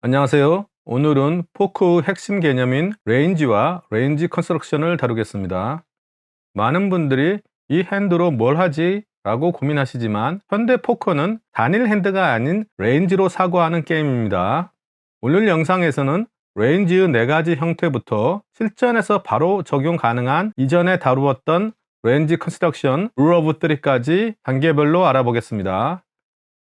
안녕하세요. 오늘은 포크 핵심 개념인 레인지와 레인지 컨스트럭션을 다루겠습니다. 많은 분들이 이 핸드로 뭘 하지? 라고 고민하시지만 현대 포커는 단일 핸드가 아닌 레인지로 사고하는 게임입니다. 오늘 영상에서는 레인지의 4가지 형태부터 실전에서 바로 적용 가능한 이전에 다루었던 레인지 컨스트럭션 룰 오브 3까지 단계별로 알아보겠습니다.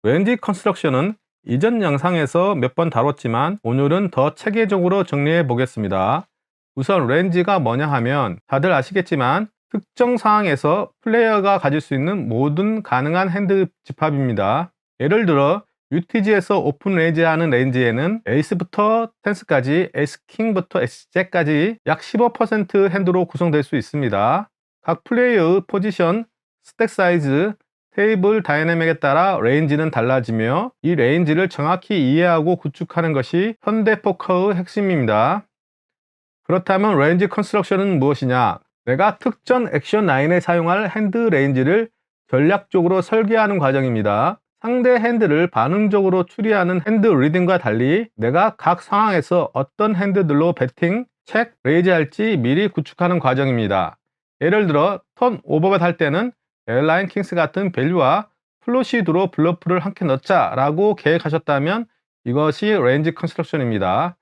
레인지 컨스트럭션은 이전 영상에서 몇 번 다뤘지만 오늘은 더 체계적으로 정리해 보겠습니다. 우선 레인지가 뭐냐 하면 다들 아시겠지만 특정 상황에서 플레이어가 가질 수 있는 모든 가능한 핸드 집합입니다. 예를 들어 UTG에서 오픈 레인지하는 레인지에는 에이스부터 텐스까지 에이스킹부터 에이스잭까지 약 15% 핸드로 구성될 수 있습니다. 각 플레이어의 포지션, 스택 사이즈, 테이블 다이내믹에 따라 레인지는 달라지며 이 레인지를 정확히 이해하고 구축하는 것이 현대 포커의 핵심입니다. 그렇다면 레인지 컨스트럭션은 무엇이냐? 내가 특정 액션 라인에 사용할 핸드 레인지를 전략적으로 설계하는 과정입니다. 상대 핸드를 반응적으로 추리하는 핸드 리딩과 달리 내가 각 상황에서 어떤 핸드들로 배팅, 책, 레이즈 할지 미리 구축하는 과정입니다. 예를 들어 턴 오버벳 할 때는 에어라인 킹스 같은 밸류와 플로시드로 블러프를 함께 넣자 라고 계획하셨다면 이것이 레인지 컨스트럭션입니다.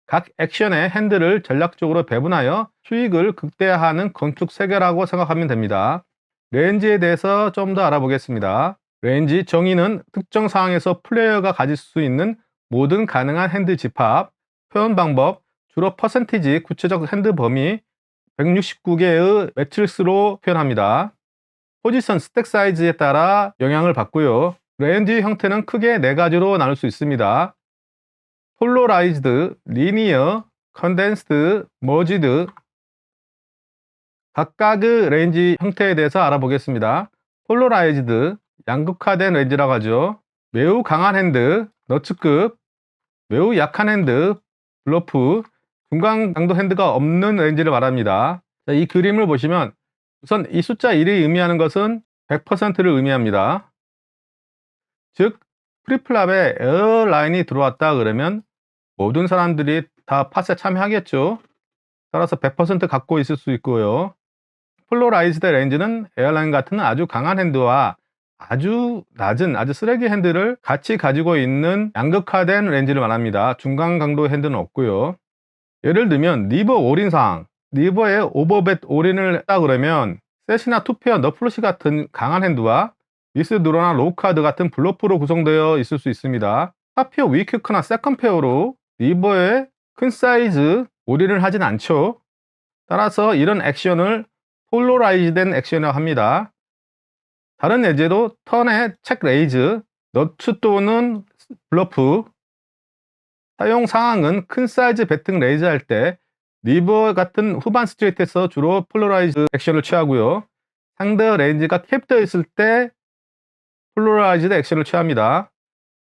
각 액션의 핸들을 전략적으로 배분하여 수익을 극대화하는 건축 세계라고 생각하면 됩니다. 레인지에 대해서 좀 더 알아보겠습니다. 레인지 정의는 특정 상황에서 플레이어가 가질 수 있는 모든 가능한 핸드 집합, 표현 방법, 주로 퍼센티지 구체적 핸드 범위 169개의 매트릭스로 표현합니다. 포지션 스택 사이즈에 따라 영향을 받고요. 레인지 형태는 크게 4가지로 나눌 수 있습니다. 폴로라이즈드, 리니어, 컨덴스드, 머지드. 각각의 레인지 형태에 대해서 알아보겠습니다. 폴로라이즈드, 양극화된 레인지라고 하죠. 매우 강한 핸드, 너츠급, 매우 약한 핸드, 블러프, 중간 강도 핸드가 없는 레인지를 말합니다. 이 그림을 보시면 우선 이 숫자 1이 의미하는 것은 100%를 의미합니다. 즉 프리플랍에 에어라인이 들어왔다 그러면 모든 사람들이 다 팟에 참여하겠죠. 따라서 100% 갖고 있을 수 있고요. 폴로라이즈드 레인지는 에어라인 같은 아주 강한 핸드와 아주 낮은 아주 쓰레기 핸드를 같이 가지고 있는 양극화된 레인지를 말합니다. 중간 강도 핸드는 없고요. 예를 들면 리버 올인 상황, 리버에 오버벳 올인을 했다 그러면 셋이나 투페어 너플러시 같은 강한 핸드와 미스드로나 로우카드 같은 블러프로 구성되어 있을 수 있습니다. 탑페어 위큐크나 세컨페어로 리버에 큰 사이즈 올인을 하진 않죠. 따라서 이런 액션을 폴로라이즈된 액션이라고 합니다. 다른 예제로 턴의 책 레이즈, 너츠 또는 블러프. 사용 상황은 큰 사이즈 배팅 레이즈 할 때 리버 같은 후반 스트레이트에서 주로 폴로라이즈 액션을 취하고요. 상대 레인지가 캡되어 있을 때 폴로라이즈드 액션을 취합니다.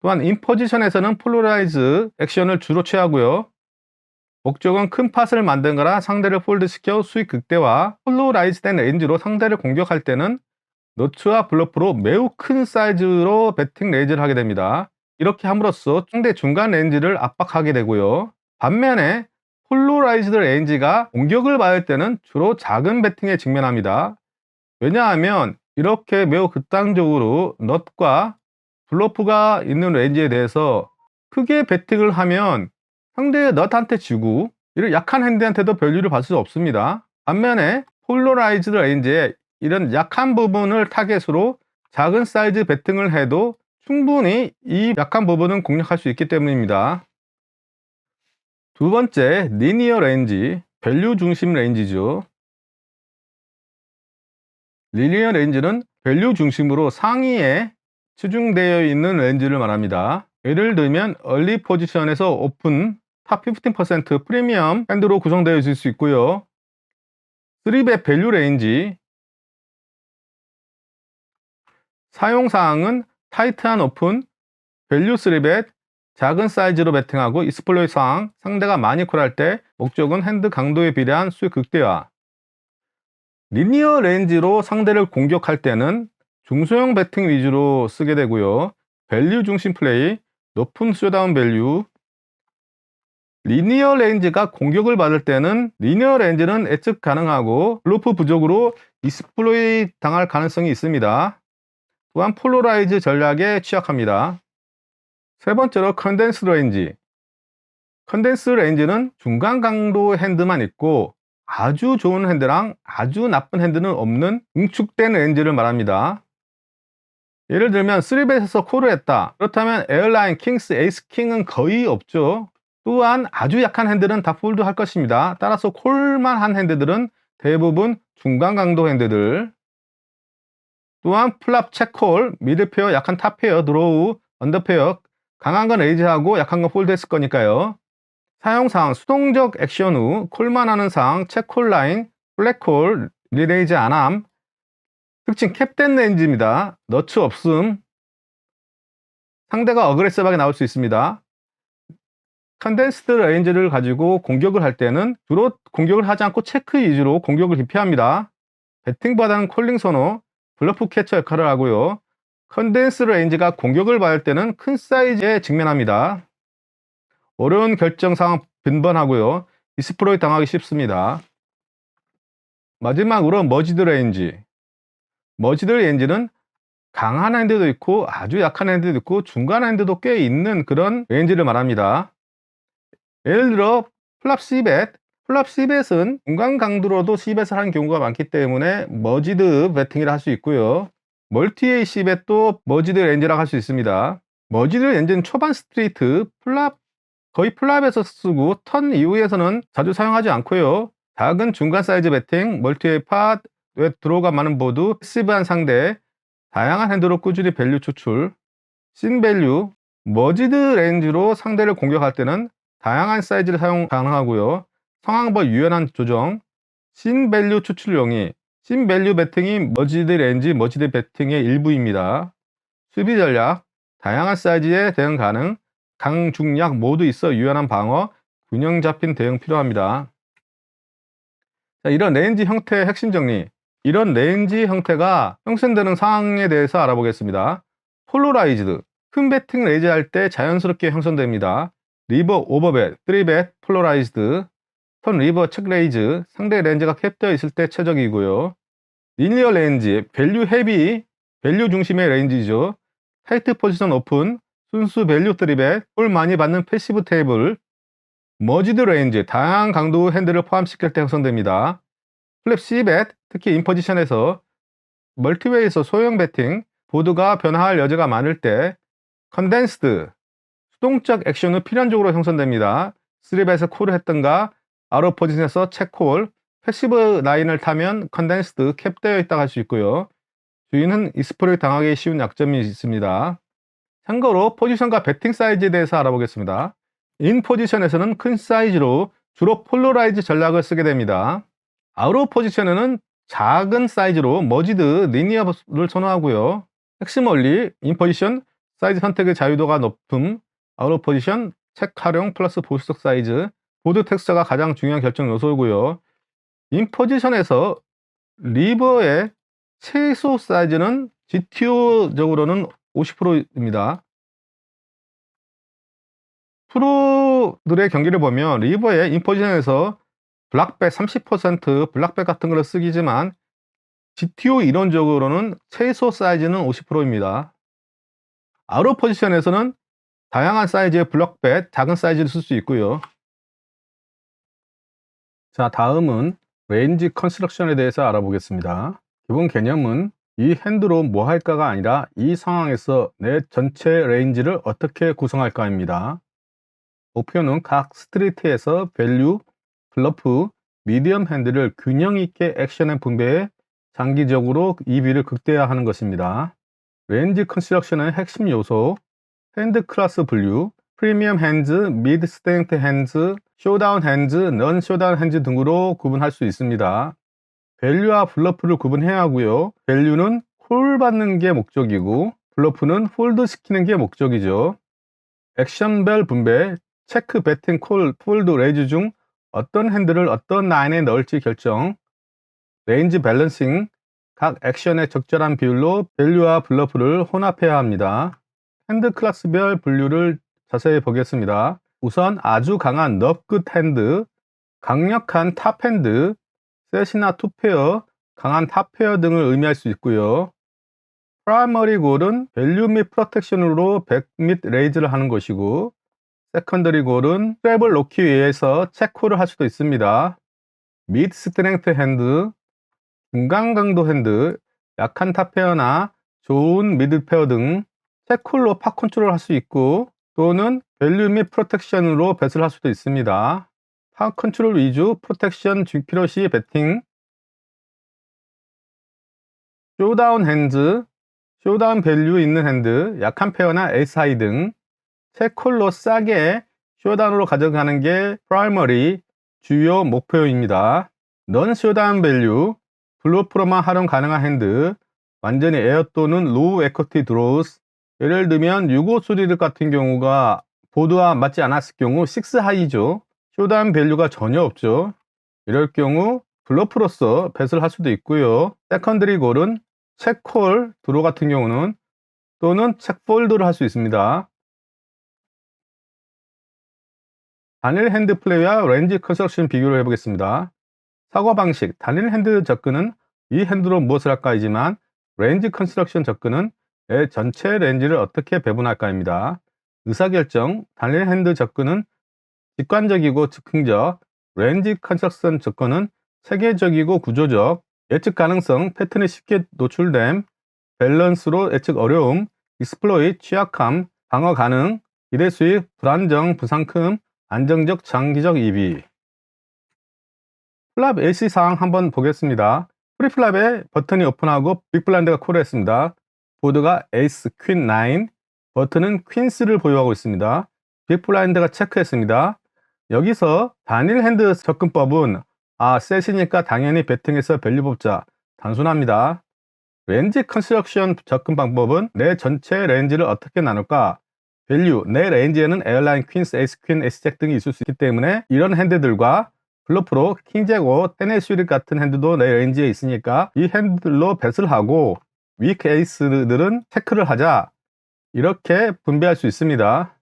또한 인포지션에서는 폴로라이즈 액션을 주로 취하고요. 목적은 큰 팟을 만든거나 상대를 폴드시켜 수익 극대화. 폴로라이즈된 레인지로 상대를 공격할 때는 너츠와 블러프로 매우 큰 사이즈로 배팅 레이즈를 하게 됩니다. 이렇게 함으로써 상대 중간 레인지를 압박하게 되고요. 반면에 폴로라이즈드 레인지가 공격을 받을 때는 주로 작은 배팅에 직면합니다. 왜냐하면 이렇게 매우 극단적으로 넛과 블러프가 있는 레인지에 대해서 크게 배팅을 하면 상대의 넛한테 지고 이런 약한 핸드한테도 밸류를 받을 수 없습니다. 반면에 폴로라이즈드 레인지에 이런 약한 부분을 타겟으로 작은 사이즈 배팅을 해도 충분히 이 약한 부분은 공략할 수 있기 때문입니다. 두 번째, 리니어 레인지, 밸류 중심 레인지죠. 리니어 레인지는 밸류 중심으로 상위에 치중되어 있는 레인지를 말합니다. 예를 들면 얼리 포지션에서 오픈, 탑 15% 프리미엄 핸드로 구성되어 있을 수 있고요. 3배 밸류 레인지, 사용사항은 타이트한 오픈, 밸류 3벳, 작은 사이즈로 배팅하고 익스플로이 상황, 상대가 많이 콜할 때 목적은 핸드 강도에 비례한 수익 극대화. 리니어 레인지로 상대를 공격할 때는 중소형 배팅 위주로 쓰게 되고요. 밸류 중심 플레이, 높은 쇼다운 밸류, 리니어 레인지가 공격을 받을 때는 리니어 레인지는 예측 가능하고 블루프 부족으로 디스플레이 당할 가능성이 있습니다. 또한 폴러라이즈 전략에 취약합니다. 세 번째로 컨덴스 레인지. 컨덴스 레인지는 중간 강도 핸드만 있고 아주 좋은 핸드랑 아주 나쁜 핸드는 없는 응축된 레인지를 말합니다. 예를 들면 3벳에서 콜을 했다. 그렇다면 에어라인, 킹스, 에이스, 킹은 거의 없죠. 또한 아주 약한 핸들은 다 폴드 할 것입니다. 따라서 콜만 한 핸드들은 대부분 중간 강도 핸드들. 또한 플랍, 체크콜, 미드페어, 약한 탑페어, 드로우, 언더페어, 강한 건 레이즈하고 약한 건 폴드 했을 거니까요. 사용사항, 수동적 액션 후 콜만 하는 사항, 체크콜 라인, 플랫콜, 리레이즈 안함. 특징 캡된 레인지입니다. 너츠 없음. 상대가 어그레시브하게 나올 수 있습니다. 컨덴스드 레인지를 가지고 공격을 할 때는 주로 공격을 하지 않고 체크 위주로 공격을 기피합니다. 배팅보다는 콜링 선호, 블러프 캐쳐 역할을 하고요. 컨덴스 레인지가 공격을 받을 때는 큰 사이즈에 직면합니다. 어려운 결정 상황 빈번하고요. 디스플레이 당하기 쉽습니다. 마지막으로 머지드 레인지. 머지드 레인지는 강한 핸드도 있고 아주 약한 핸드도 있고 중간 핸드도 꽤 있는 그런 레인지를 말합니다. 예를 들어 플랍 C벳, 플랍 C벳은 중간 강도로도 C벳을 하는 경우가 많기 때문에 머지드 배팅이라 할 수 있고요. 멀티-A C벳도 머지드 레인지라고 할 수 있습니다. 머지드 레인지는 초반 스트레이트, 플랍, 거의 플랍에서 쓰고 턴 이후에서는 자주 사용하지 않고요. 작은 중간 사이즈 배팅, 멀티-A 팟, 웹 드로우가 많은 보드, 패시브한 상대, 다양한 핸드로 꾸준히 밸류 추출, 신 밸류, 머지드 레인지로 상대를 공격할 때는 다양한 사이즈를 사용 가능하고요. 상황별 유연한 조정, 신 밸류 추출 용이, 신 밸류 배팅이 머지드 레인지, 머지드 배팅의 일부입니다. 수비 전략, 다양한 사이즈에 대응 가능, 강, 중, 약 모두 있어 유연한 방어, 균형 잡힌 대응 필요합니다. 자, 이런 레인지 형태의 핵심 정리. 이런 레인지 형태가 형성되는 상황에 대해서 알아보겠습니다. 폴러라이즈드, 큰 배팅 레이즈 할 때 자연스럽게 형성됩니다. 리버, 오버벳, 3벳, 폴러라이즈드, 턴 리버, 책 레이즈, 상대 레인지가 캡되어 있을 때 최적이고요. 리니어 레인지, 밸류 헤비, 밸류 중심의 레인지죠. 타이트 포지션 오픈, 순수 밸류 3벳, 홀 많이 받는 패시브 테이블, 머지드 레인지, 다양한 강도 핸들을 포함시킬 때 형성됩니다. 플랩 C벳, 특히 인포지션에서 멀티웨이에서 소형 배팅, 보드가 변화할 여지가 많을 때 컨덴스드, 수동적 액션 후 필연적으로 형성됩니다. 3벳에서 콜을 했던가 아웃 오브 포지션에서 체크콜, 패시브 라인을 타면 컨덴스드, 캡되어 있다고 할 수 있고요. 주인은 이스프로이 당하기 쉬운 약점이 있습니다. 참고로 포지션과 배팅 사이즈에 대해서 알아보겠습니다. 인 포지션에서는 큰 사이즈로 주로 폴러라이즈 전략을 쓰게 됩니다. 아웃 오브 포지션에는 작은 사이즈로 머지드, 리니어를 선호하고요. 핵심 원리, 인 포지션, 사이즈 선택의 자유도가 높음, 아웃 오브 포지션, 책 활용 플러스 보수적 사이즈, 보드 텍스처가 가장 중요한 결정 요소고요. 인 포지션에서 리버의 최소 사이즈는 GTO적으로는 50%입니다. 프로들의 경기를 보면 리버의 인 포지션에서 블락백 30%, 블락백 같은 걸 쓰기지만 GTO 이론적으로는 최소 사이즈는 50%입니다. 아웃 오브 포지션에서는 다양한 사이즈의 블락백, 작은 사이즈를 쓸 수 있고요. 자, 다음은 레인지 컨스트럭션에 대해서 알아보겠습니다. 기본 개념은 이 핸드로 뭐 할까가 아니라 이 상황에서 내 전체 레인지를 어떻게 구성할까입니다. 목표는 각 스트리트에서 밸류, 블러프, 미디엄 핸드를 균형 있게 액션에 분배해 장기적으로 EV를 극대화하는 것입니다. 레인지 컨스트럭션의 핵심 요소, 핸드 클래스 분류, 프리미엄 핸즈, 미드 스트렝트 핸즈, 쇼다운 핸즈, 넌 쇼다운 핸즈 등으로 구분할 수 있습니다. 밸류와 블러프를 구분해야 하고요. 밸류는 콜 받는 게 목적이고 블러프는 폴드 시키는 게 목적이죠. 액션별 분배, 체크, 배팅, 콜, 폴드, 레이즈 중 어떤 핸들을 어떤 라인에 넣을지 결정, 레인지 밸런싱, 각 액션의 적절한 비율로 밸류와 블러프를 혼합해야 합니다. 핸드 클래스별 분류를 자세히 보겠습니다. 우선 아주 강한 넙굿 핸드, 강력한 탑 핸드, 셋이나 투페어, 강한 탑페어 등을 의미할 수 있고요. 프라이머리 골은 밸류 및 프로텍션으로 백 및 레이즈를 하는 것이고, 세컨더리 골은 트랩을 놓기 위해서 체크를 할 수도 있습니다. 미드 스트렝트 핸드, 중간 강도 핸드, 약한 탑페어나 좋은 미드 페어 등 체쿨로 파 컨트롤 할 수 있고, 또는 밸류 및 프로텍션으로 배스를 할 수도 있습니다. 파 컨트롤 위주 프로텍션 필요 시 배팅, 쇼다운 핸즈, 쇼다운 밸류 있는 핸드, 약한 페어나 에이스 하이 등 체콜로 싸게 쇼다운으로 가져가는 게 프라이머리 주요 목표입니다. 넌 쇼다운 밸류, 블루프로만 활용 가능한 핸드, 완전히 에어 또는 로우 에쿼티 드로우스, 예를 들면 6호 수리드 같은 경우가 보드와 맞지 않았을 경우 6 하이죠. 쇼다운 밸류가 전혀 없죠. 이럴 경우 블러프로서 배스를 할 수도 있고요. 세컨드리 골은 체콜 드로 같은 경우는 또는 체폴드를 할 수 있습니다. 단일 핸드 플레이와 렌지 컨스트럭션 비교를 해보겠습니다. 사고방식, 단일 핸드 접근은 이 핸드로 무엇을 할까이지만, 렌지 컨스트럭션 접근은 내 전체 렌지를 어떻게 배분할까입니다. 의사결정, 단일 핸드 접근은 직관적이고 즉흥적, 렌지 컨스트럭션 접근은 체계적이고 구조적, 예측 가능성, 패턴이 쉽게 노출됨, 밸런스로 예측 어려움, 익스플로잇, 취약함, 방어 가능, 기대 수익, 불안정, 부상큼, 안정적, 장기적 이비. 플랍 AC 사항 한번 보겠습니다. 프리플랍에 버튼이 오픈하고 빅블라인드가 콜했습니다. 보드가 에이스, 퀸, 9, 버튼은 퀸3를 보유하고 있습니다. 빅블라인드가 체크했습니다. 여기서 단일 핸드 접근법은 셋이니까 당연히 배팅해서 밸류 뽑자, 단순합니다. 렌지 컨스트럭션 접근 방법은 내 전체 렌지를 어떻게 나눌까? 밸류, 내 렌지에는 에어라인, 퀸스, 에이스, 퀸, 에이스잭 등이 있을 수 있기 때문에 이런 핸드들과 블러프로, 킹잭5, 테네스윌 같은 핸드도 내 렌지에 있으니까 이 핸드들로 배스를 하고, 위크 에이스들은 체크를 하자, 이렇게 분배할 수 있습니다.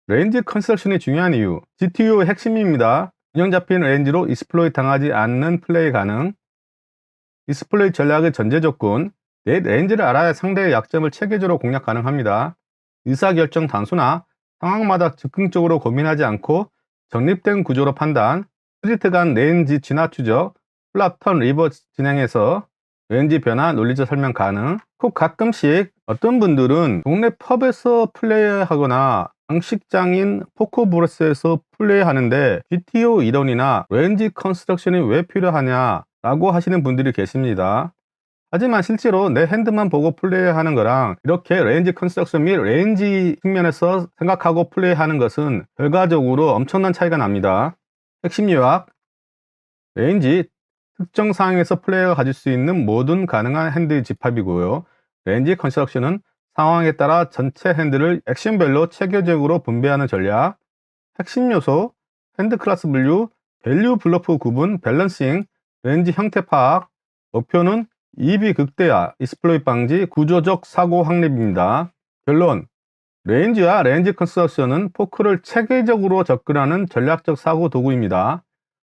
렌지 컨스트럭션이 중요한 이유, GTU의 핵심입니다. 균형 잡힌 렌지로 익스플로잇 당하지 않는 플레이 가능, 익스플로잇 전략의 전제 조건, 내 렌지를 알아야 상대의 약점을 체계적으로 공략 가능합니다. 의사결정 단순화, 상황마다 즉흥적으로 고민하지 않고 정립된 구조로 판단, 스트리트 간 렌지 진화 추적, 플랍 턴 리버스 진행해서 렌지 변화 논리적 설명 가능. 꼭 가끔씩 어떤 분들은 동네 펍에서 플레이하거나 장식장인 포커브레스에서 플레이하는데 GTO 이론이나 렌지 컨스트럭션이 왜 필요하냐 라고 하시는 분들이 계십니다. 하지만 실제로 내 핸드만 보고 플레이하는 거랑 이렇게 렌지 컨스트럭션 및 렌지 측면에서 생각하고 플레이하는 것은 결과적으로 엄청난 차이가 납니다. 핵심 요약, 렌지, 특정 상황에서 플레이어가 가질 수 있는 모든 가능한 핸드 집합이고요. 렌지 컨스트럭션은 상황에 따라 전체 핸드를 액션별로 체계적으로 분배하는 전략. 핵심 요소, 핸드 클래스 분류, 밸류 블러프 구분, 밸런싱, 렌지 형태 파악. 목표는 EB 극대화, 익스플로잇 방지, 구조적 사고 확립입니다. 결론, 렌지와 렌지 컨스트럭션은 포크를 체계적으로 접근하는 전략적 사고 도구입니다.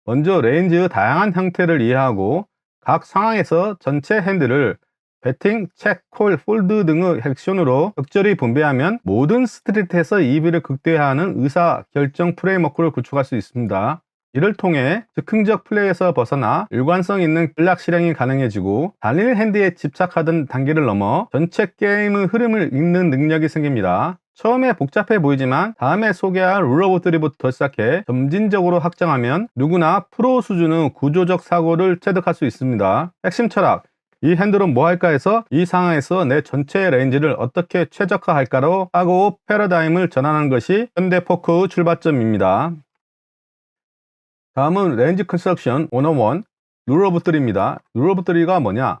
먼저 렌지의 다양한 형태를 이해하고 각 상황에서 전체 핸드를 배팅, 체크, 콜, 폴드 등의 액션으로 적절히 분배하면 모든 스트리트에서 EB를 극대화하는 의사결정 프레임워크를 구축할 수 있습니다. 이를 통해 즉흥적 플레이에서 벗어나 일관성 있는 전략 실행이 가능해지고, 단일 핸드에 집착하던 단계를 넘어 전체 게임의 흐름을 읽는 능력이 생깁니다. 처음에 복잡해 보이지만 다음에 소개할 룰 오브 쓰리부터 시작해 점진적으로 확장하면 누구나 프로 수준의 구조적 사고를 체득할 수 있습니다. 핵심 철학, 이 핸드로 뭐 할까 해서 이 상황에서 내 전체 렌지를 어떻게 최적화할까로 사고 패러다임을 전환하는 것이 현대 포크의 출발점입니다. 다음은 렌지 컨스트럭션 101 룰 오브 3입니다. 룰 오브 3가 뭐냐?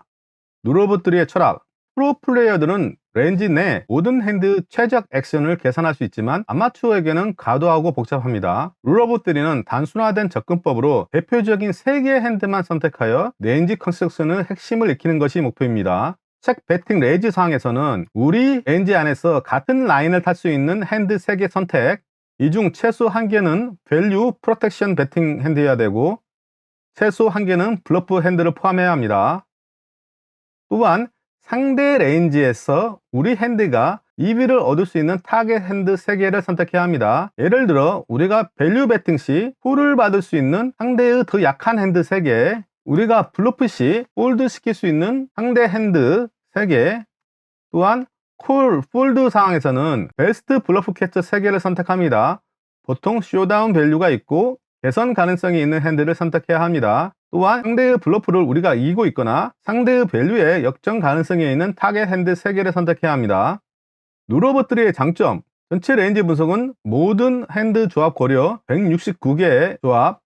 룰 오브 3의 철학, 프로 플레이어들은 렌지 내 모든 핸드 최적 액션을 계산할 수 있지만 아마추어에게는 과도하고 복잡합니다. 룰 오브 3는 단순화된 접근법으로 대표적인 3개의 핸드만 선택하여 렌지 컨스트럭션의 핵심을 익히는 것이 목표입니다. 책 배팅 레이즈 상에서는 우리 렌지 안에서 같은 라인을 탈 수 있는 핸드 3개 선택, 이 중 최소 1개는 밸류 프로텍션 베팅 핸드여야 되고 최소 1개는 블러프 핸드를 포함해야 합니다. 또한 상대 레인지에서 우리 핸드가 EV를 얻을 수 있는 타겟 핸드 3개를 선택해야 합니다. 예를 들어 우리가 밸류 베팅 시 홀을 받을 수 있는 상대의 더 약한 핸드 3개, 우리가 블러프 시 폴드 시킬 수 있는 상대 핸드 3개, 또한 콜, 폴드 상황에서는 베스트 블러프 캐쳐 3개를 선택합니다. 보통 쇼다운 밸류가 있고 개선 가능성이 있는 핸드를 선택해야 합니다. 또한 상대의 블러프를 우리가 이기고 있거나 상대의 밸류에 역전 가능성이 있는 타겟 핸드 3개를 선택해야 합니다. 누러버터리의 장점, 전체 레인지 분석은 모든 핸드 조합 고려 169개의 조합,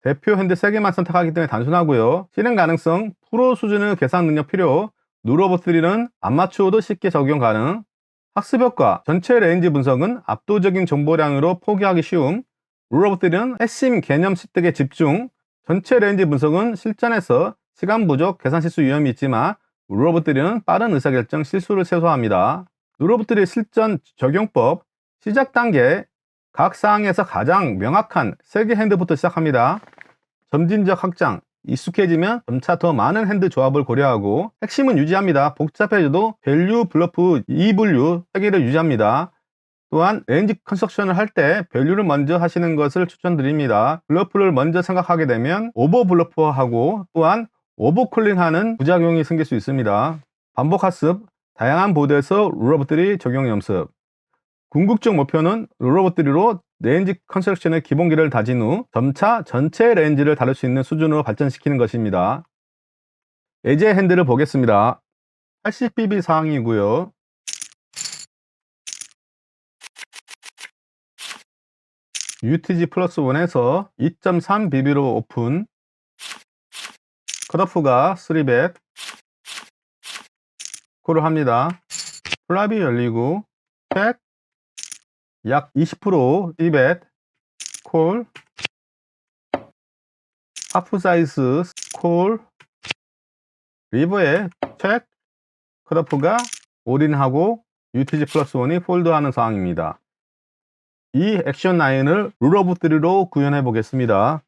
대표 핸드 3개만 선택하기 때문에 단순하고요. 실행 가능성, 프로 수준의 계산 능력 필요, 누러버터리는 아마추어도 쉽게 적용 가능. 학습 효과, 전체 레인지 분석은 압도적인 정보량으로 포기하기 쉬움. 누러버터리는 핵심 개념 습득에 집중. 전체 레인지 분석은 실전에서 시간 부족, 계산 실수 위험이 있지만 누러버터리는 빠른 의사결정, 실수를 최소화합니다. 누러버터리 실전 적용법, 시작 단계, 각 사항에서 가장 명확한 3개 핸드부터 시작합니다. 점진적 확장, 익숙해지면 점차 더 많은 핸드 조합을 고려하고 핵심은 유지합니다. 복잡해져도 밸류, 블러프, 이분류 3개를 유지합니다. 또한 레인지 컨스트럭션을 할 때 밸류를 먼저 하시는 것을 추천드립니다. 블러프를 먼저 생각하게 되면 오버 블러프하고 또한 오버콜링하는 부작용이 생길 수 있습니다. 반복 학습, 다양한 보드에서 누러버터리 적용 연습. 궁극적 목표는 누러버터리로 레인지 컨스트럭션의 기본기를 다진 후 점차 전체 레인지를 다룰 수 있는 수준으로 발전시키는 것입니다. 예제 핸드를 보겠습니다. 80BB 사항이고요. UTG 플러스 1에서 2.3BB로 오픈, 컷오프가 3벳, 콜을 합니다. 플랍이 열리고 팩 약 20% 2벳, 콜, 하프 사이즈 콜, 리버에 책, 컷오프가 올인하고 UTG 플러스 1이 폴드하는 상황입니다. 이 액션 라인을 누러버터리로 구현해 보겠습니다.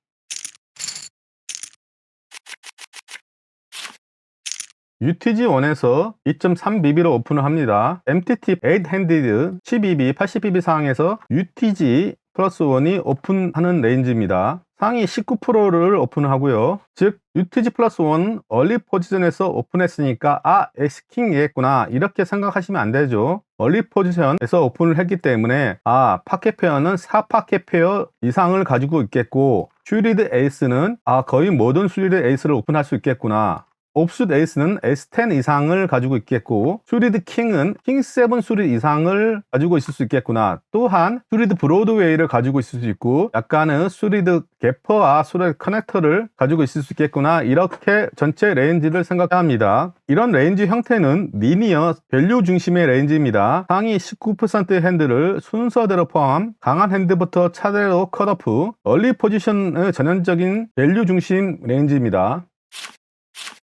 UTG1에서 2.3BB로 오픈을 합니다. MTT 8핸디드 10BB, 80BB 상황에서 UTG 플러스 1이 오픈하는 레인지입니다. 상위 19%를 오픈하고요. 즉 UTG 플러스 1 얼리 포지션에서 오픈했으니까 X킹이겠구나 이렇게 생각하시면 안 되죠. 얼리 포지션에서 오픈을 했기 때문에 파켓 페어는 4파켓 페어 이상을 가지고 있겠고 슈리드 에이스는 거의 모든 슈리드 에이스를 오픈할 수 있겠구나. 옵슛 에이스는 S10 이상을 가지고 있겠고 슈리드 킹은 킹7 슈리드 이상을 가지고 있을 수 있겠구나. 또한 슈리드 브로드웨이를 가지고 있을 수 있고 약간은 슈리드 개퍼와 슈리드 커넥터를 가지고 있을 수 있겠구나. 이렇게 전체 레인지를 생각합니다. 이런 레인지 형태는 리니어 밸류 중심의 레인지입니다. 상위 19% 핸드를 순서대로 포함, 강한 핸드부터 차례로 컷오프, 얼리 포지션의 전형적인 밸류 중심 레인지입니다.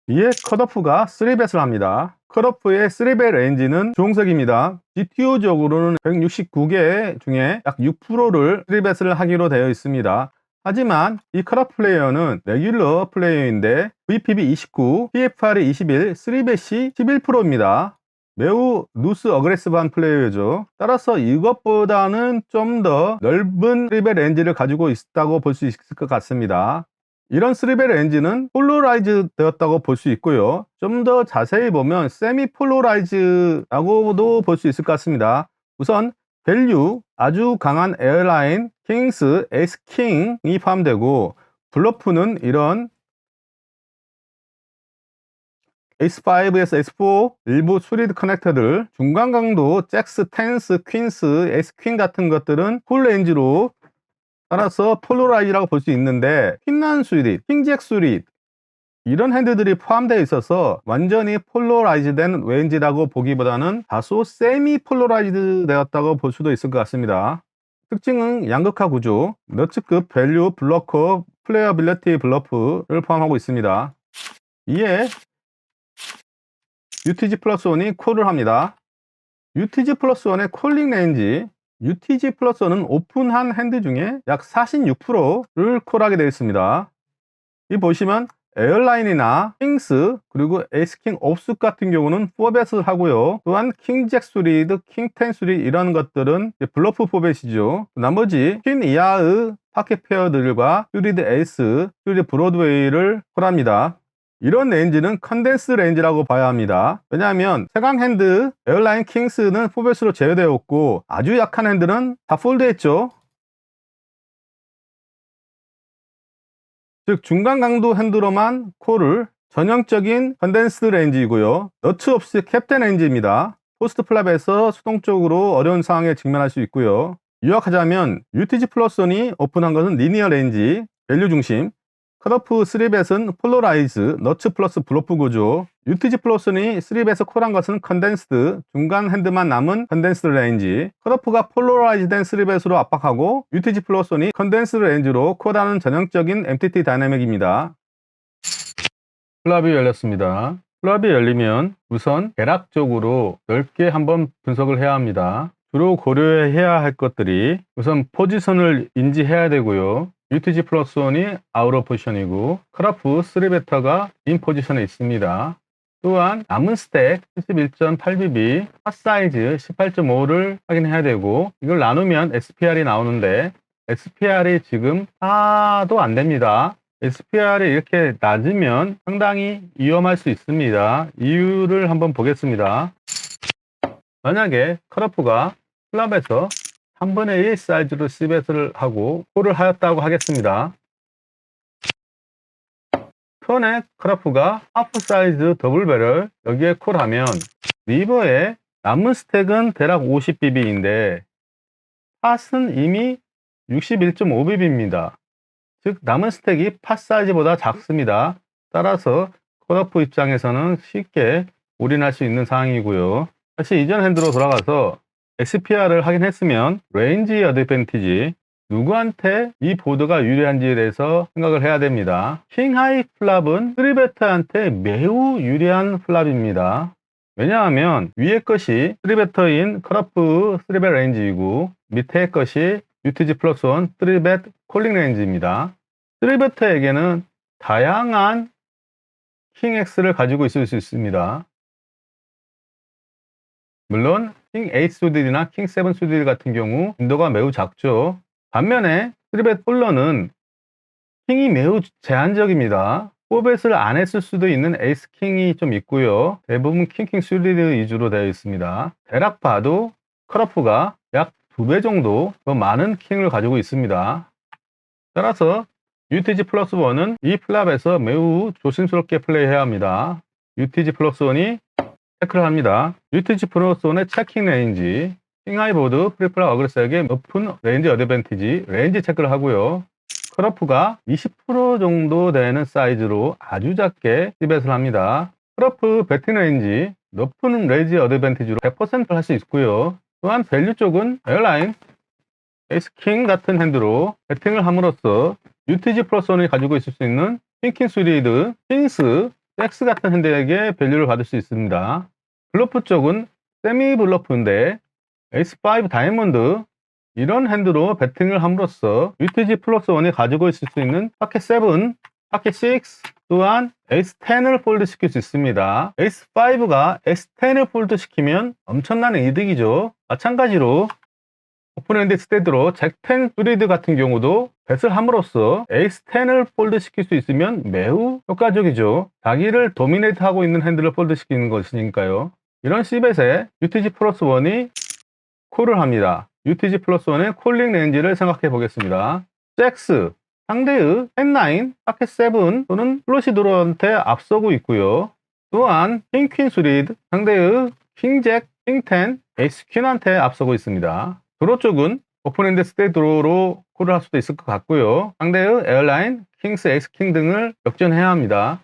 이에 컷오프가 3벳을 합니다. 컷오프의 3벳 레인지는 주홍색입니다. GTO적으로는 169개 중에 약 6%를 3벳을 하기로 되어 있습니다. 하지만 이 컷오프 플레이어는 레귤러 플레이어인데 VPB 29, PFR이 21, 3벳이 11%입니다. 매우 루스 어그레시브한 플레이어죠. 따라서 이것보다는 좀 더 넓은 3벳 레인지를 가지고 있다고 볼 수 있을 것 같습니다. 이런 3벳 레인지는 폴로라이즈 되었다고 볼 수 있고요. 좀 더 자세히 보면 세미 폴로라이즈라고도 볼 수 있을 것 같습니다. 우선 밸류, 아주 강한 에어라인, 킹스, 에이스킹이 포함되고 블러프는 이런 에이스5에서 에이스4 일부 슈리드 커넥터들, 중간 강도, 잭스, 텐스, 퀸스, 에이스퀸 같은 것들은 풀 레인지로 따라서 폴로라이즈라고 볼 수 있는데 핀난 수릿, 킹잭 수릿 이런 핸드들이 포함되어 있어서 완전히 폴로라이즈된 레인지라고 보기보다는 다소 세미 폴로라이즈 되었다고 볼 수도 있을 것 같습니다. 특징은 양극화 구조, 너츠급 밸류 블러커 플레이어빌리티 블러프를 포함하고 있습니다. 이에 UTG 플러스 1이 콜을 합니다. UTG 플러스 1의 콜링 레인지 UTG 플러스는 오픈한 핸드 중에 약 46%를 콜하게 되어 있습니다. 이 보시면 에어라인이나 킹스 그리고 에이스킹 옵스 같은 경우는 4벳을 하고요. 또한 킹잭 수리드, 킹10 수리 이런 것들은 블러프 4벳이죠. 나머지 퀸 이하의 파켓 페어들과 수리드 에이스, 수리드 브로드웨이를 콜합니다. 이런 레인지는 컨덴스 레인지라고 봐야 합니다. 왜냐하면 최강 핸드 에어라인 킹스는 4벳으로 제어되었고 아주 약한 핸들은 다 폴드했죠. 즉 중간 강도 핸드로만 콜을 전형적인 컨덴스 레인지이고요. 너츠 없이 캡된 레인지입니다. 포스트 플랍에서 수동적으로 어려운 상황에 직면할 수 있고요. 요약하자면 UTG 플러스원이 오픈한 것은 리니어 레인지, 밸류 중심, 컷오프 3벳은 폴러라이즈, 너츠 플러스 블로프 구조, UTG 플러스원이 3벳을 콜한 것은 컨덴스드, 중간 핸드만 남은 컨덴스드 레인지, 컷오프가 폴러라이즈된 3벳으로 압박하고 UTG 플러스원이 컨덴스드 레인지로 콜하는 전형적인 MTT 다이내믹입니다. 플랍이 열렸습니다. 플랍이 열리면 우선 대략적으로 넓게 한번 분석을 해야 합니다. 주로 고려해야 할 것들이 우선 포지션을 인지해야 되고요. UTG 플러스 1이 아웃 오브 포지션이고 컷오프 3베터가 인 포지션에 있습니다. 또한 남은 스택 71.8BB, 팟 사이즈 18.5를 확인해야 되고 이걸 나누면 SPR이 나오는데 SPR이 지금 4도 안 됩니다. SPR이 이렇게 낮으면 상당히 위험할 수 있습니다. 이유를 한번 보겠습니다. 만약에 컷오프가 플랍에서 3분의 1 사이즈로 C벳을 하고 콜을 하였다고 하겠습니다. 턴에 컷오프가 하프 사이즈 더블 배럴 여기에 콜하면 리버에 남은 스택은 대략 50BB인데 팟은 이미 61.5BB입니다. 즉 남은 스택이 팟 사이즈보다 작습니다. 따라서 컷오프 입장에서는 쉽게 올인할 수 있는 상황이고요. 다시 이전 핸드로 돌아가서 SPR을 확인했으면 레인지 어드밴티지, 누구한테 이 보드가 유리한지에 대해서 생각을 해야 됩니다. 킹 하이 플랍은 3베터한테 매우 유리한 플랍입니다. 왜냐하면 위에 것이 3베터인 컷오프 3벳 레인지이고 밑에 것이 UTG 플러스 1 3벳 콜링 레인지입니다. 3베터에게는 다양한 킹 X를 가지고 있을 수 있습니다. 물론 킹 8 수딜이나 킹 7 수딜 같은 경우 빈도가 매우 작죠. 반면에 3벳 폴러는 킹이 매우 제한적입니다. 4벳을 안 했을 수도 있는 에이스 킹이 좀 있고요. 대부분 킹 수딜 위주로 되어 있습니다. 대략 봐도 컷오프가 약 2배 정도 더 많은 킹을 가지고 있습니다. 따라서 UTG 플러스 1은 이 플랍에서 매우 조심스럽게 플레이해야 합니다. UTG 플러스 1이 체크를 합니다. UTG 플러스 1의 체킹 레인지, 킹하이보드, 프리플랍 어그레서에게 높은 레인지 어드밴티지, 레인지 체크를 하고요. 컷오프가 20% 정도 되는 사이즈로 아주 작게 C벳을 합니다. 컷오프 배팅 레인지, 높은 레인지 어드밴티지로 100%를 할 수 있고요. 또한 밸류 쪽은 에어라인, 에이스킹 같은 핸드로 배팅을 함으로써 UTG 플러스 1이 가지고 있을 수 있는 킹 수리드, 킹스, 섹스 같은 핸드에게 밸류를 받을 수 있습니다. 블러프 쪽은 세미 블러프인데 에이스5 다이아몬드 이런 핸드로 배팅을 함으로써 UTG 플러스 1이 가지고 있을 수 있는 파켓 7, 파켓 6 또한 에이스10을 폴드 시킬 수 있습니다. 에이스5가 에이스10을 폴드 시키면 엄청난 이득이죠. 마찬가지로 오픈핸드 스테드로 잭10 수리드 같은 경우도 뱃을 함으로써 에이스10을 폴드 시킬 수 있으면 매우 효과적이죠. 자기를 도미네이트하고 있는 핸드를 폴드 시키는 것이니까요. 이런 C벳에 UTG 플러스 1이 콜을 합니다. UTG 플러스 1의 콜링 레인지를 생각해 보겠습니다. 잭스, 상대의 10-9, 파켓 7 또는 플러시 드로한테 앞서고 있고요. 또한 킹퀸 수리드, 상대의 킹잭, 킹10, 에이스 퀸한테 앞서고 있습니다. 드로 쪽은 오픈핸드 스테이 드로로 콜을 할 수도 있을 것 같고요. 상대의 에어라인, 킹스, 에이스 킹 등을 역전해야 합니다.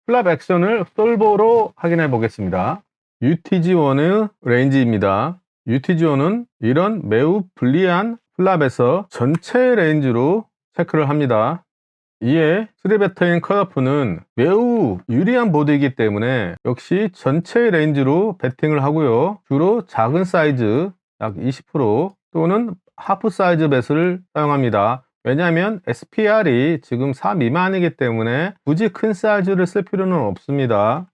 플랍 액션을 솔버로 확인해 보겠습니다. UTG1의 레인지입니다. UTG1은 이런 매우 불리한 플랍에서 전체 레인지로 체크를 합니다. 이에 3베터인 컷오프는 매우 유리한 보드이기 때문에 역시 전체 레인지로 배팅을 하고요. 주로 작은 사이즈 약 20% 또는 하프 사이즈 뱃을 사용합니다. 왜냐하면 SPR이 지금 4 미만이기 때문에 굳이 큰 사이즈를 쓸 필요는 없습니다.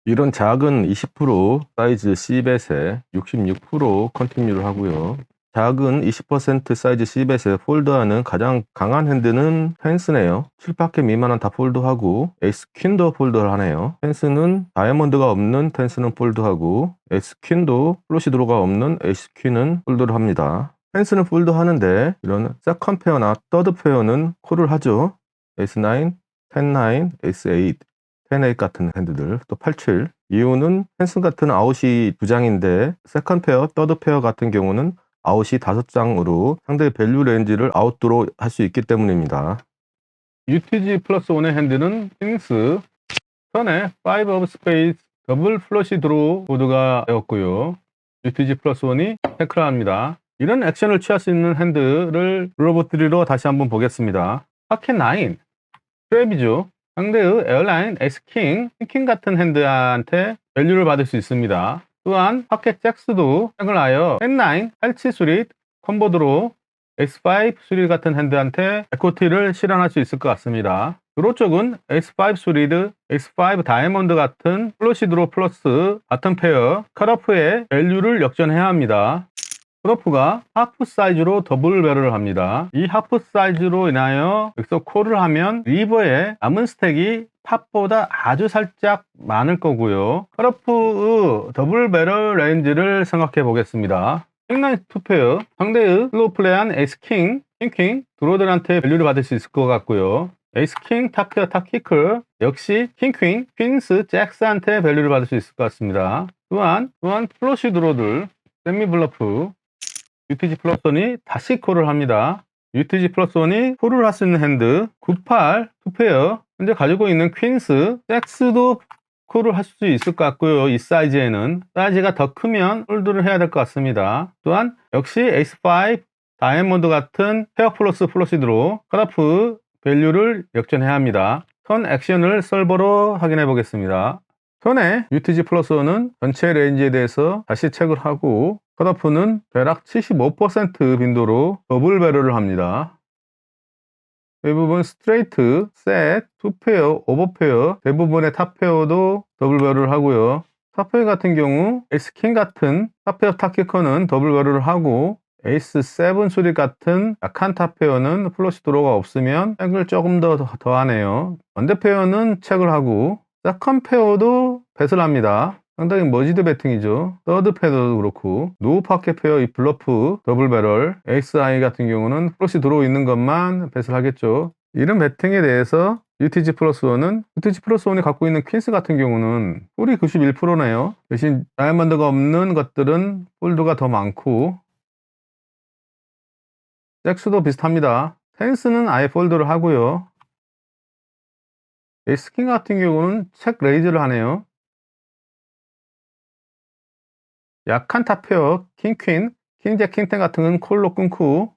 이런 작은 20% 사이즈 C뱃에 66% 컨티뉴를 하고요. 작은 20% 사이즈 C뱃에 폴드하는 가장 강한 핸드는 펜스네요. 7파켓 미만은 다 폴드하고 에이스 퀸도 폴드를 하네요. 펜스는 다이아몬드가 없는 펜스는 폴드하고 에이스 퀸도 플러시 드로가 없는 에이스 퀸은 폴드를 합니다. 펜스는 폴드하는데 이런 세컨 페어나 더드 페어는 콜을 하죠. 에이스 9, 10, 9, 에이스 8 10-8 같은 핸드들, 또 8-7. 이유는 펜스 같은 아웃이 2장인데 세컨 페어, 더드 페어 같은 경우는 아웃이 5장으로 상대의 밸류 렌즈를 아웃드로 할 수 있기 때문입니다. UTG 플러스 1의 핸드는 킹스, 턴에 5 of 스페이스, 더블 플러시 드로우 보드가 되었고요. UTG 플러스 1이 태클을 합니다. 이런 액션을 취할 수 있는 핸드를 로봇3로 다시 한번 보겠습니다. 파켓 9, 트랩이죠. 상대의 에어라인, 에이스킹, 킹 같은 핸드한테 밸류를 받을 수 있습니다. 또한 파켓 잭스도 잭을 하여 10-9, 8-7 수릿, 콤보드로 에이스5 수릿 같은 핸드한테 에코티를 실현할 수 있을 것 같습니다. 드로 쪽은 에이스5 수릿, 에이스5 다이아몬드 같은 플러시 드로 플러스 바텀 페어, 컷오프의 밸류를 역전해야 합니다. 컷오프가 하프 사이즈로 더블 배럴을 합니다. 이 하프 사이즈로 인하여 여기서 콜을 하면 리버에 남은 스택이 탑보다 아주 살짝 많을 거고요. 컷오프의 더블 배럴 레인지를 생각해 보겠습니다. 킹라인 2페어, 상대의 슬로우 플레이한 에이스 킹, 킹, 드로들한테 밸류를 받을 수 있을 것 같고요. 에이스 킹, 탑페어, 탑키클 역시 킹, 퀸스, 잭스한테 밸류를 받을 수 있을 것 같습니다. 또한 플러시 드로들, 세미 블러프, UTG 플러스 1이 다시 콜을 합니다. UTG 플러스 1이 콜을 할 수 있는 핸드 98, 2페어 현재 가지고 있는 퀸스, 잭스도 콜을 할 수 있을 것 같고요. 이 사이즈에는 사이즈가 더 크면 홀드를 해야 될 것 같습니다. 또한 역시 에이스5, 다이아몬드 같은 페어 플러스 플러시드로 컷오프 밸류를 역전해야 합니다. 턴 액션을 설버로 확인해 보겠습니다. 턴에 UTG 플러스 1은 전체 레인지에 대해서 다시 체크를 하고 컷오프는 대략 75% 빈도로 더블 배럴을 합니다. 대부분 스트레이트, 셋, 투페어, 오버페어, 대부분의 탑페어도 더블 배럴을 하고요. 탑페어 같은 경우 에이스킹 같은 탑페어 탑키커는 더블 배럴을 하고 에이스 7 수리 같은 약한 탑페어는 플러시 드로가 없으면 책을 조금 더 하네요. 언더페어는 책을 하고 세컨 페어도 뱃을 합니다. 상당히 머지드 배팅이죠. 서드 페어도 그렇고 노우 파켓 페어, 이 블러프, 더블 배럴, 에이스 아이 같은 경우는 플러시 들어오 있는 것만 뱃을 하겠죠. 이런 배팅에 대해서 UTG 플러스 1이 갖고 있는 퀸스 같은 경우는 폴이 91%네요. 대신 다이아몬드가 없는 것들은 폴드가 더 많고 잭스도 비슷합니다. 텐스는 아예 폴드를 하고요. 에이스킹 같은 경우는 책 레이즈를 하네요. 약한 탑페어, 킹퀸, 킹잭, 킹텐 같은 건 콜로 끊고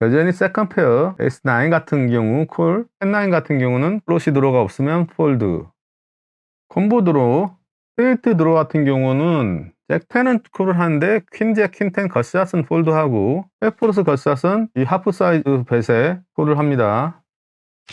여전히 세컨 페어, 에이스9 같은 경우 콜, 캔9 같은 경우는 플러시 드로가 없으면 폴드. 콤보 드로, 스트레이트 드로 같은 경우는 잭10은 콜을 하는데 퀸잭, 퀸10 겉샷은 폴드하고 페프로스 겉샷은 이 하프 사이즈 뱃에 콜을 합니다.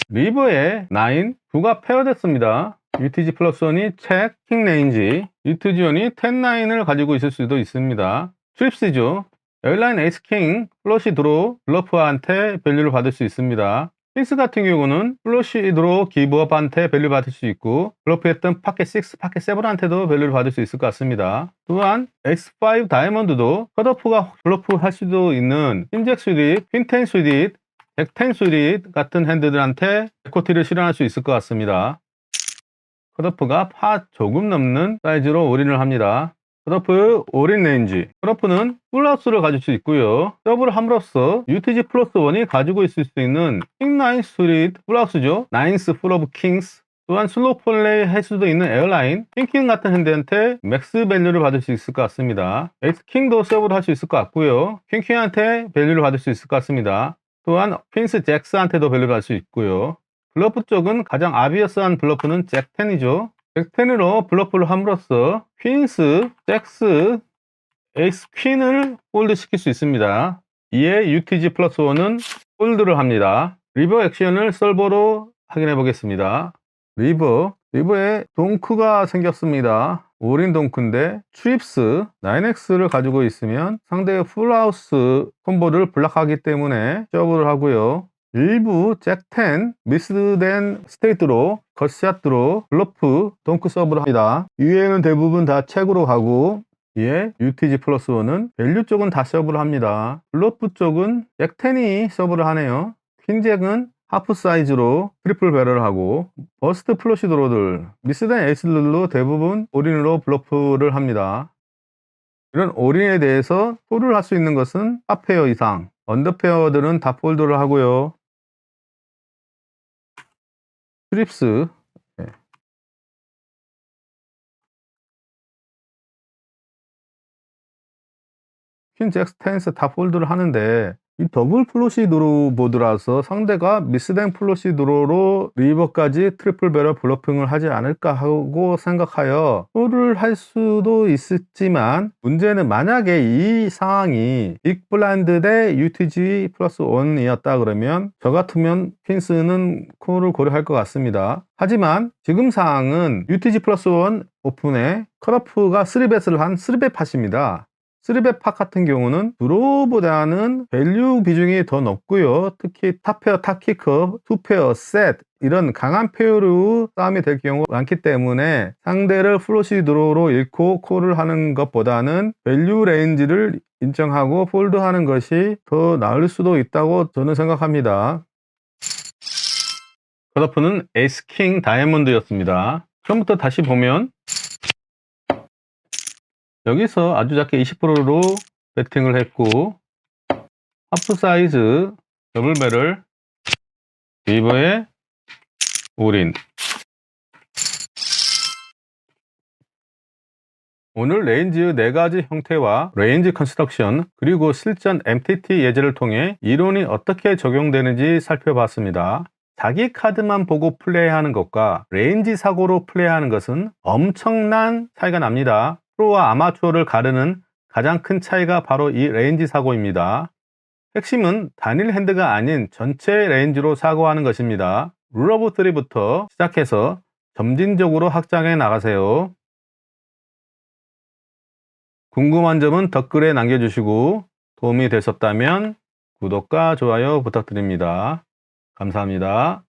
리버에 9, 9가 페어됐습니다. UTG 플러스 1이 책, 킹 레인지, UTG 1이 10-9을 가지고 있을 수도 있습니다. 트립스죠. 에어라인 에이스 킹, 플러시 드로, 블러프한테 밸류를 받을 수 있습니다. 킹스 같은 경우는 플러시 드로 기브업한테 밸류 받을 수 있고 블러프했던 파켓 6, 파켓 7한테도 밸류를 받을 수 있을 것 같습니다. 또한 X5 다이아몬드도 컷오프가 블러프 할 수도 있는 흰잭 수릿, 퀸10 수릿, 잭10 수릿 같은 핸드들한테 에코티를 실현할 수 있을 것 같습니다. 컷오프가 파 조금 넘는 사이즈로 올인을 합니다. 컷오프 올인 레인지. 컷오프는 풀하우스를 가질 수 있고요. 더블을 함으로써 UTG 플러스 1이 가지고 있을 수 있는 킹9 수릿 풀하우스죠. 나인스 풀 오브 킹스. 또한 슬로우 플레이 할 수도 있는 에어라인, 킹킹 같은 핸드한테 맥스 밸류를 받을 수 있을 것 같습니다. 에이스 킹도 서브를 할 수 있을 것 같고요. 킹킹한테 밸류를 받을 수 있을 것 같습니다. 또한 퀸스 잭스한테도 밸류를 받을 수 있고요. 블러프 쪽은 가장 아비어스한 블러프는 잭10이죠. 잭10으로 블러프를 함으로써 퀸스, 잭스, 에이스 퀸을 폴드 시킬 수 있습니다. 이에 UTG 플러스 1은 폴드를 합니다. 리버 액션을 솔버로 확인해 보겠습니다. 리버에 동크가 생겼습니다. 올인 동크인데 트립스 9X를 가지고 있으면 상대의 풀하우스 콤보를 블락하기 때문에 서브를 하고요. 일부 잭10 미스된 스테이트로 겉샷 드로 블러프 동크 서브를 합니다. 이외에는 대부분 다 책으로 가고, 예, UTG 플러스 1은 밸류 쪽은 다 서브를 합니다. 블러프 쪽은 잭10이 서브를 하네요. 퀸잭은 하프 사이즈로 트리플 배럴을 하고, 버스트 플러시 드로들 미스된 에이스들로 대부분 올인으로 블러프를 합니다. 이런 올인에 대해서 폴을 할 수 있는 것은 탑페어 이상, 언더페어들은 다 폴드를 하고요. 트립스, 퀸, 잭, 스탠스 다 폴드를 하는데, 이 더블 플러시 드로 보드라서 상대가 미스된 플러시 드로로 리버까지 트리플 배럴 블러핑을 하지 않을까 하고 생각하여 폴을 할 수도 있었지만, 문제는 만약에 이 상황이 빅 블라인드 대 UTG 플러스 1이었다 그러면 저 같으면 퀸스는 콜을 고려할 것 같습니다. 하지만 지금 상황은 UTG 플러스 1 오픈에 컷오프가 3벳을 한 3벳 팟입니다. 3벳 팟 같은 경우는 드로우보다는 밸류 비중이 더 높고요. 특히 탑페어, 탑키커, 투페어, 셋 이런 강한 페어로 싸움이 될 경우가 많기 때문에 상대를 플러시 드로우로 잃고 콜을 하는 것보다는 밸류 레인지를 인정하고 폴드하는 것이 더 나을 수도 있다고 저는 생각합니다. 컷오프는 에이스 킹 다이아몬드였습니다. 처음부터 다시 보면 여기서 아주 작게 20%로 배팅을 했고, 하프 사이즈 더블 배럴 리버에 올인. 오늘 레인지의 4가지 형태와 레인지 컨스트럭션 그리고 실전 MTT 예제를 통해 이론이 어떻게 적용되는지 살펴봤습니다. 자기 카드만 보고 플레이하는 것과 레인지 사고로 플레이하는 것은 엄청난 차이가 납니다. 프로와 아마추어를 가르는 가장 큰 차이가 바로 이 레인지 사고입니다. 핵심은 단일 핸드가 아닌 전체 레인지로 사고하는 것입니다. 룰 오브 3부터 시작해서 점진적으로 확장해 나가세요. 궁금한 점은 댓글에 남겨주시고 도움이 되셨다면 구독과 좋아요 부탁드립니다. 감사합니다.